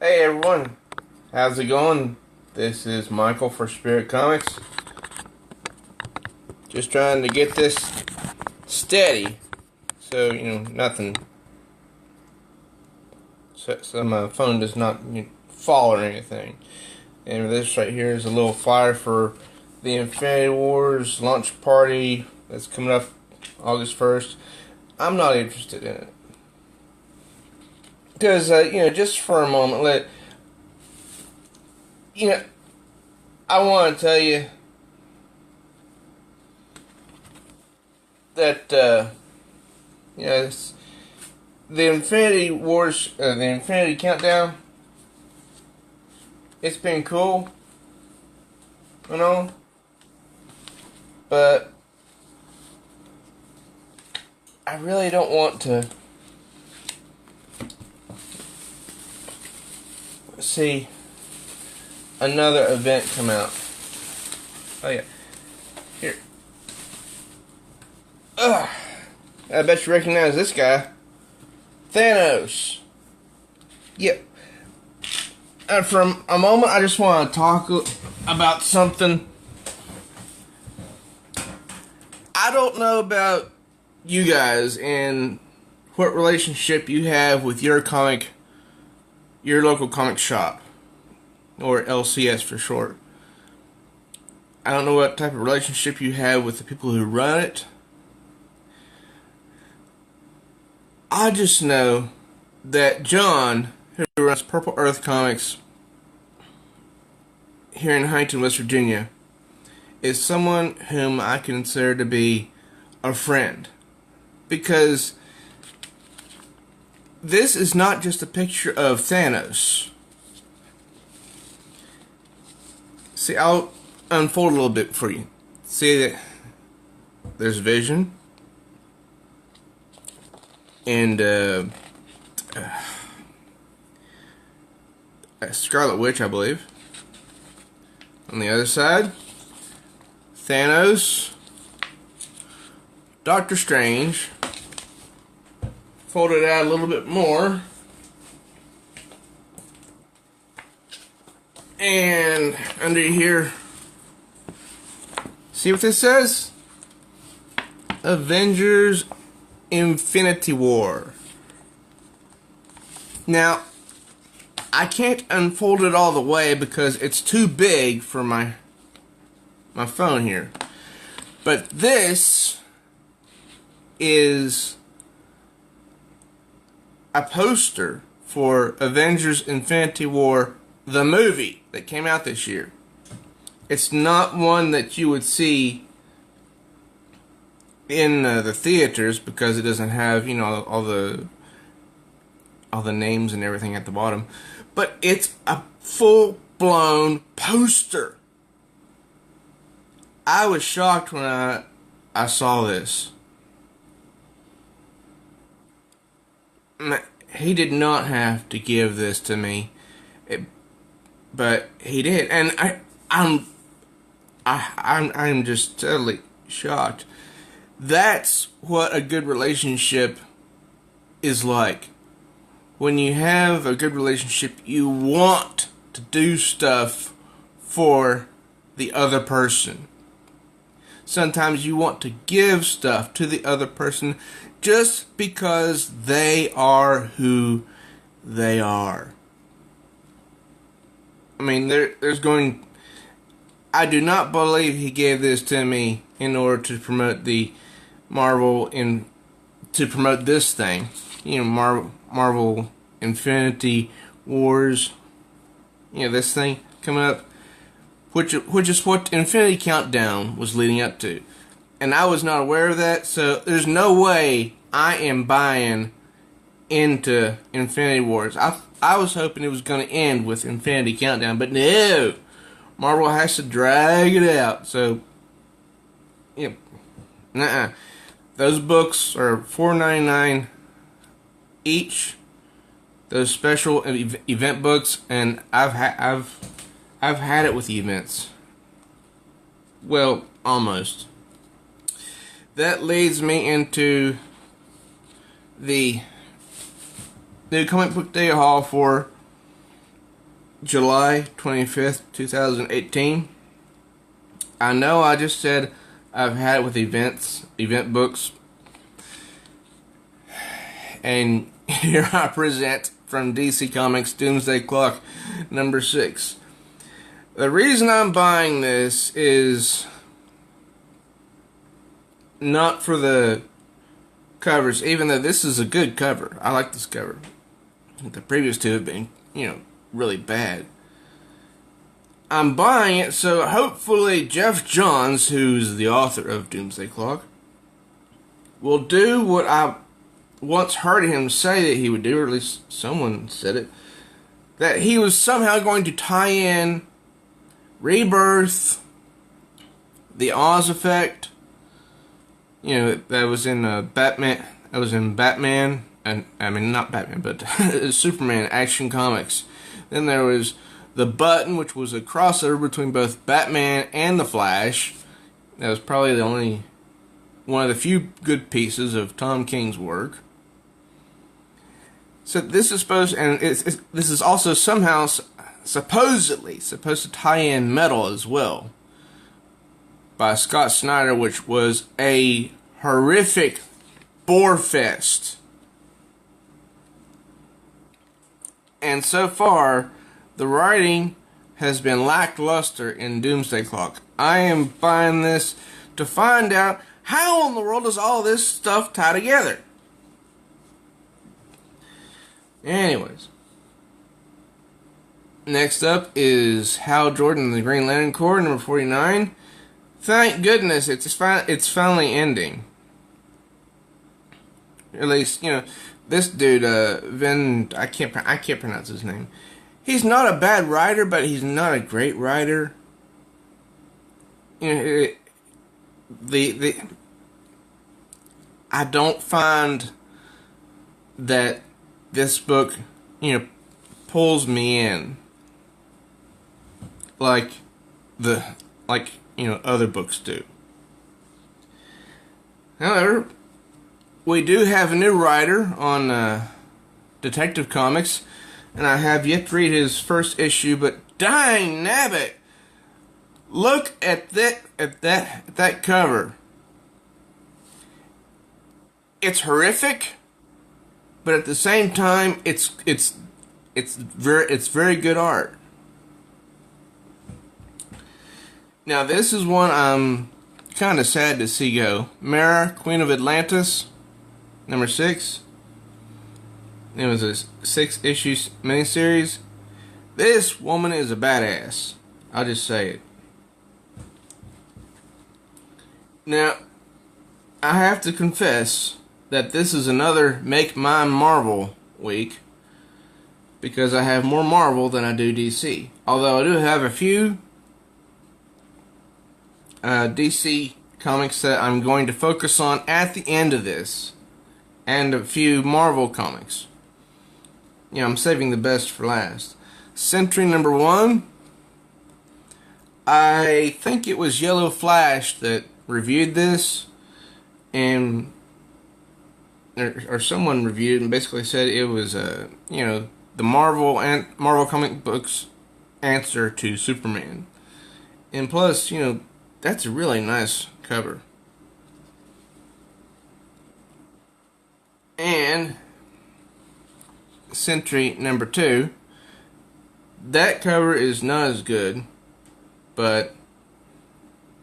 Hey everyone, how's it going? This is Michael for Spirit Comics. Just trying to get this steady, so nothing. So my phone does not fall or anything. And this right here is a little flyer for the Infinity Wars launch party that's coming up August 1st. I'm not interested in it. Because, just for a moment, I want to tell you that, the Infinity Wars, the Infinity Countdown, it's been cool, but I really don't want to see another event come out. Oh yeah. Here. Ugh. I bet you recognize this guy. Thanos. Yep. And for a moment, I just want to talk about something. I don't know about you guys and what relationship you have with your local comic shop, or LCS for short. I don't know what type of relationship you have with the people who run it. I just know that John, who runs Purple Earth Comics here in Huntington, West Virginia, is someone whom I consider to be a friend. Because this is not just a picture of Thanos. See, I'll unfold a little bit for you. See that there's Vision and Scarlet Witch, I believe. On the other side, Thanos, Doctor Strange. Fold it out a little bit more. And under here, see what this says? Avengers Infinity War. Now, I can't unfold it all the way because it's too big for my phone here. But this is a poster for Avengers Infinity War, the movie that came out this year. It's not one that you would see in the theaters because it doesn't have, all the names and everything at the bottom. But it's a full-blown poster. I was shocked when I saw this. He did not have to give this to me, but he did, and I'm just totally shocked. That's what a good relationship is like. When you have a good relationship, you want to do stuff for the other person. Sometimes you want to give stuff to the other person just because they are who they are. I mean, I do not believe he gave this to me in order to promote the to promote this thing. Marvel Infinity Wars. This thing coming up. Which is what Infinity Countdown was leading up to. And I was not aware of that, so there's no way I am buying into Infinity Wars. I was hoping it was going to end with Infinity Countdown, but no! Marvel has to drag it out, so those books are $4.99 each. Those special event books, and I've had it with the events. Well, almost. That leads me into the new comic book day haul for July 25th, 2018. I know I just said I've had it with event books. And here I present from DC Comics Doomsday Clock number 6. The reason I'm buying this is not for the covers, even though this is a good cover. I like this cover. The previous two have been, really bad. I'm buying it so hopefully Jeff Johns, who's the author of Doomsday Clock, will do what I once heard him say that he would do, or at least someone said it, that he was somehow going to tie in Rebirth, the Oz Effect, that was in Batman. That was in Batman, and I mean not Batman, but Superman Action Comics. Then there was The Button, which was a crossover between both Batman and the Flash. That was probably one of the few good pieces of Tom King's work. So this is this is also somehow supposedly supposed to tie in Metal as well, by Scott Snyder, which was a horrific bore fest. And so far, the writing has been lackluster in Doomsday Clock. I am buying this to find out how in the world does all this stuff tie together. Anyways. Next up is Hal Jordan and the Green Lantern Corps, number 49. Thank goodness it's finally ending. At least, this dude, I can't pronounce his name. He's not a bad writer, but he's not a great writer. I don't find that this book, pulls me in like other books do. However, we do have a new writer on Detective Comics, and I have yet to read his first issue, but dang nabbit, look at that cover. It's horrific, but at the same time, it's very good art. Now this is one I'm kind of sad to see go. MERA, Queen of Atlantis, number 6. It was a 6-issue miniseries. This woman is a badass. I'll just say it. Now, I have to confess that this is another Make Mine Marvel week, because I have more Marvel than I do DC. Although I do have a few DC comics that I'm going to focus on at the end of this, and a few Marvel comics. I'm saving the best for last. SENTRY number 1. I think it was Yellow Flash that reviewed this, and or someone reviewed it and basically said it was the Marvel comic books answer to Superman. And plus, that's a really nice cover. And SENTRY number 2, that cover is not as good, but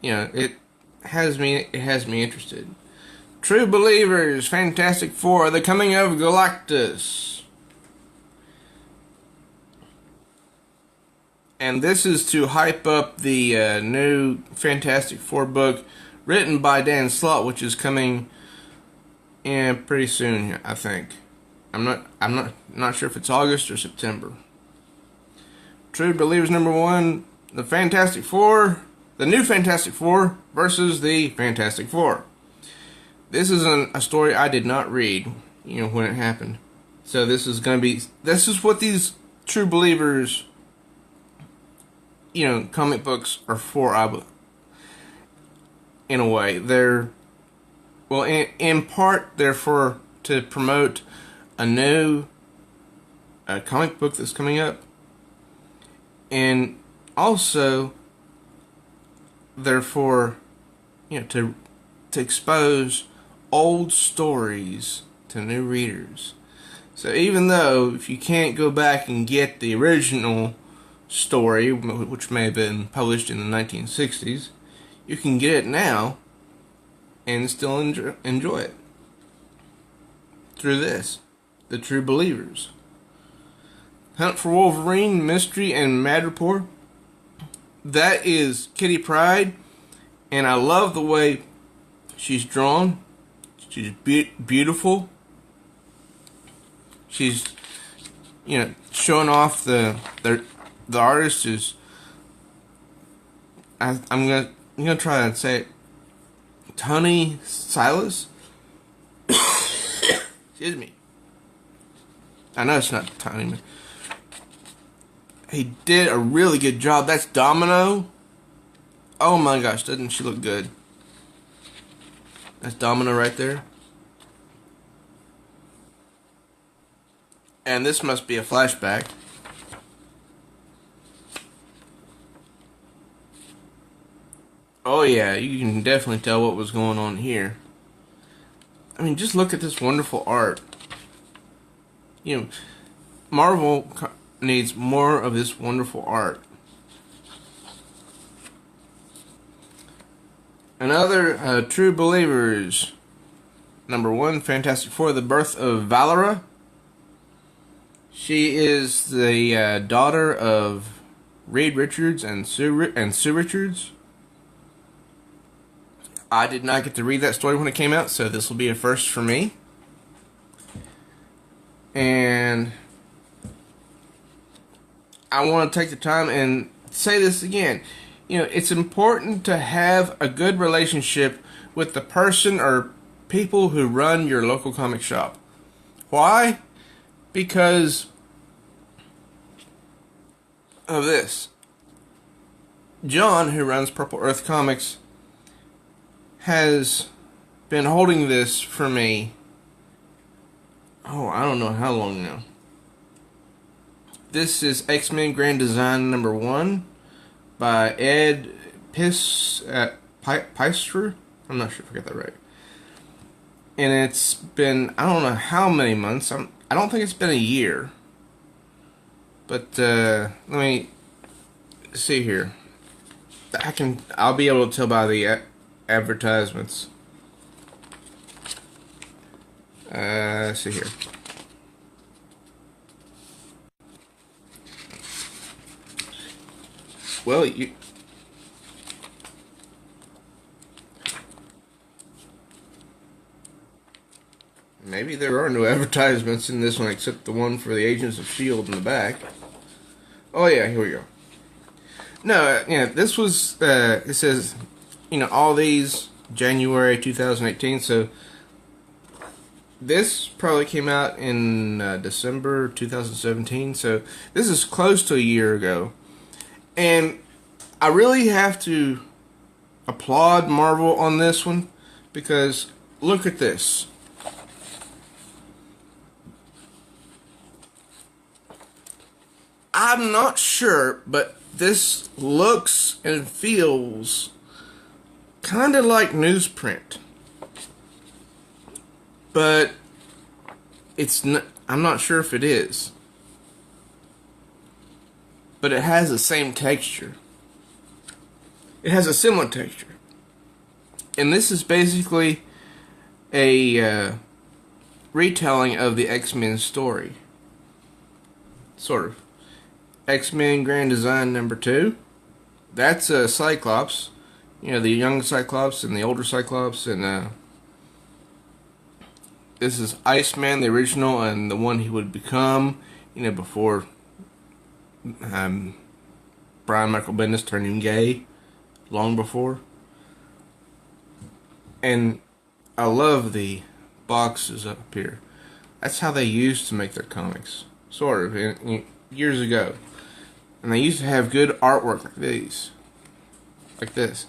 it has me interested. True Believers, Fantastic Four, The Coming of Galactus. And this is to hype up the new Fantastic Four book written by Dan Slott, which is coming in pretty soon, I think. I'm not sure if it's August or September. True Believers number 1, the new Fantastic Four versus the Fantastic Four. This is a story I did not read, when it happened. So this is what these True Believers, comic books are for, in a way. They're, well, in part, they're to promote a new comic book that's coming up. and also, therefore, to expose old stories to new readers. So even though if you can't go back and get the original story, which may have been published in the 1960s, you can get it now and still enjoy it through this, The True Believers. Hunt for Wolverine, Mystery, and Madripoor. That is Kitty Pryde, and I love the way she's drawn. She's beautiful. She's, showing off the artist is. I'm gonna try and say it. Tony Silas. Excuse me. I know it's not Tony, but he did a really good job. That's Domino. Oh my gosh, doesn't she look good? That's Domino right there. And this must be a flashback. Oh yeah, you can definitely tell what was going on here. I mean, just look at this wonderful art. Marvel needs more of this wonderful art. Another True Believers. #1, Fantastic Four, The Birth of Valeria. She is the daughter of Reed Richards and Sue Richards. I did not get to read that story when it came out, so this will be a first for me. And I want to take the time and say this again. It's important to have a good relationship with the person or people who run your local comic shop. Why? Because of this. John, who runs Purple Earth Comics, has been holding this for me. Oh, I don't know how long now. This is X-Men Grand Design #1 by Ed Peister. I'm not sure if I got that right. And it's been, I don't know how many months. I don't think it's been a year. But let me see here. I'll be able to tell by the advertisements. Let's see here. Well, maybe there are no advertisements in this one except the one for the Agents of S.H.I.E.L.D. in the back. Oh yeah, here we go. No, this was, it says, all these January 2018, so this probably came out in December 2017, so this is close to a year ago. And I really have to applaud Marvel on this one, because look at this. I'm not sure, but this looks and feels kind of like newsprint. But I'm not sure if it is. But it has the same texture. It has a similar texture. And this is basically a retelling of the X-Men story. Sort of. X-Men Grand Design #2. That's Cyclops. The young Cyclops and the older Cyclops. And this is Iceman, the original, and the one he would become, before Brian Michael Bendis turned him gay. Long before. And I love the boxes up here. That's how they used to make their comics. Sort of. Years ago. And they used to have good artwork like these. Like this.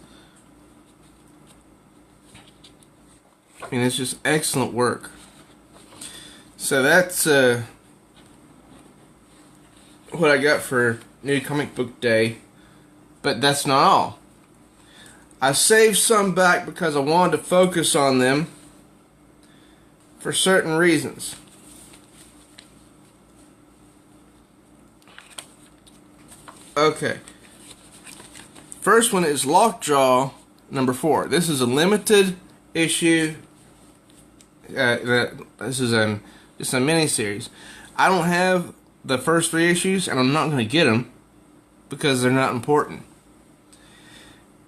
I mean, it's just excellent work. So that's what I got for New Comic Book Day, but that's not all. I saved some back because I wanted to focus on them for certain reasons. Okay. First one is LOCKJAW number 4. This is a limited issue. This is just a mini-series. I don't have the first 3 issues, and I'm not going to get them because they're not important.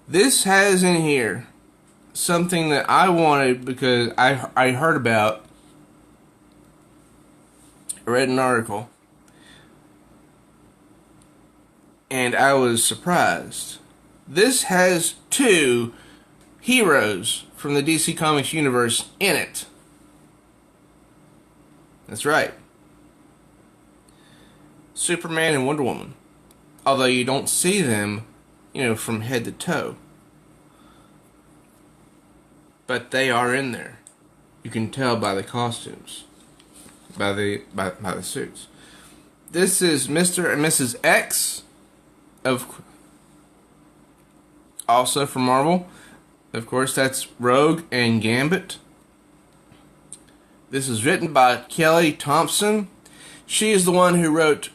This has in here something that I wanted because I heard about. I read an article, and I was surprised. This has 2 heroes from the DC Comics universe in it. That's right. Superman and Wonder Woman. Although you don't see them, from head to toe. But they are in there. You can tell by the costumes. By the suits. This is Mr. and Mrs. X, also from Marvel. Of course, that's Rogue and Gambit. This is written by Kelly Thompson. She is the one who wrote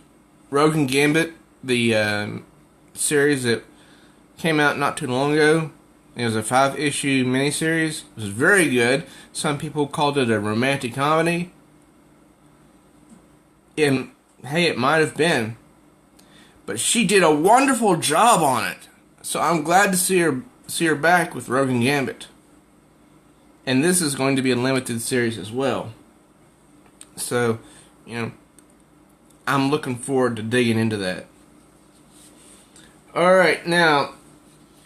Rogue and Gambit, the series that came out not too long ago. It was a 5-issue miniseries. It was very good. Some people called it a romantic comedy. And hey, it might have been. But she did a wonderful job on it. So I'm glad to see her back with Rogue and Gambit. And this is going to be a limited series as well. So, I'm looking forward to digging into that. Alright, now,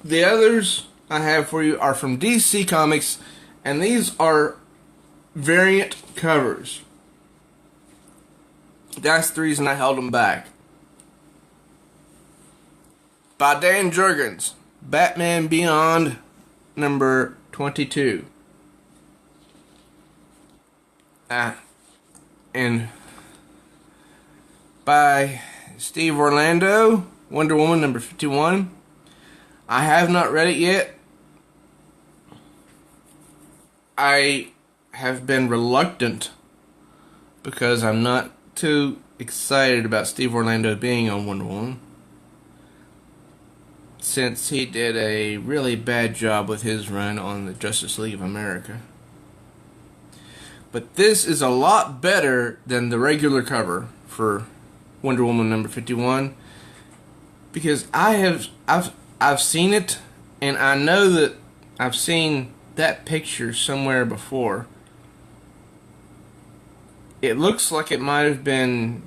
the others I have for you are from DC Comics, and these are variant covers. That's the reason I held them back. By Dan Jurgens, Batman Beyond number 22. And by Steve Orlando, Wonder Woman number 51. I have not read it yet. I have been reluctant because I'm not too excited about Steve Orlando being on Wonder Woman, since he did a really bad job with his run on the Justice League of America. But this is a lot better than the regular cover for Wonder Woman number 51, because I've seen it, and I know that I've seen that picture somewhere before. It looks like it might have been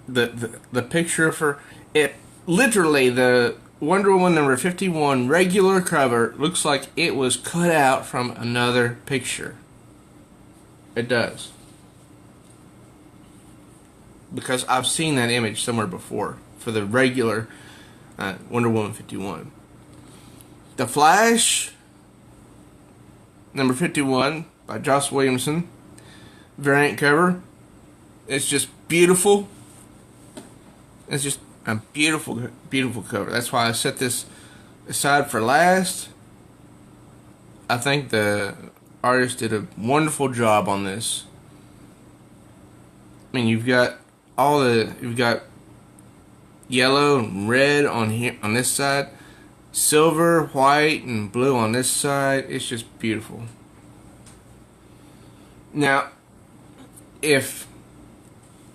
the picture of her. It literally, the Wonder Woman number 51 regular cover looks like it was cut out from another picture. It does. Because I've seen that image somewhere before for the regular Wonder Woman 51. The Flash number 51 by Joss Williamson, variant cover. It's just beautiful. It's just a beautiful, beautiful cover. That's why I set this aside for last. I think the artist did a wonderful job on this. I mean, you've got yellow and red on here on this side, silver, white, and blue on this side. It's just beautiful. Now, if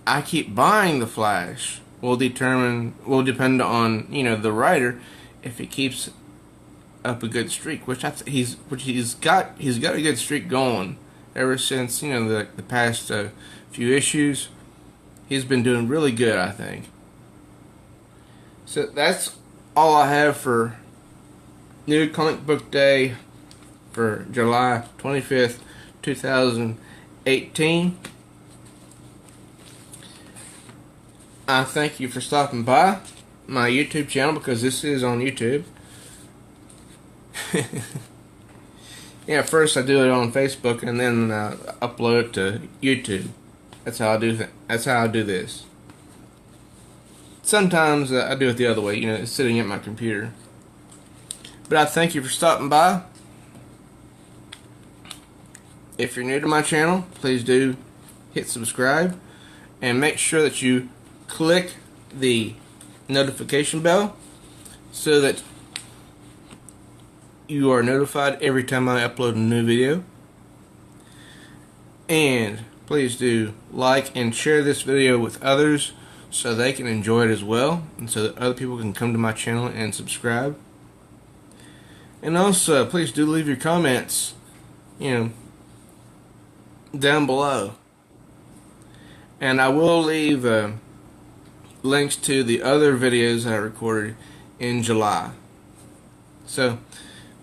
I keep buying the Flash, will depend on the writer, if he keeps up a good streak, which he's got a good streak going ever since the past few issues. He's been doing really good, I think. So that's all I have for New Comic Book Day for July 25th, 2018. I thank you for stopping by my YouTube channel, because this is on YouTube. Yeah, first I do it on Facebook and then upload it to YouTube. That's how I do this. sometimes I do it the other way, you know, sitting at my computer. But I thank you for stopping by. If you're new to my channel, please do hit subscribe and make sure that you click the notification bell so that you are notified every time I upload a new video. And please do like and share this video with others so they can enjoy it as well, and so that other people can come to my channel and subscribe. And also, please do leave your comments, you know, down below. And I will leave links to the other videos that I recorded in July. So,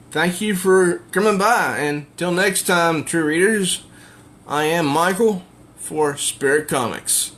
thank you for coming by, and till next time, true readers, I am Michael for Spirit Comics.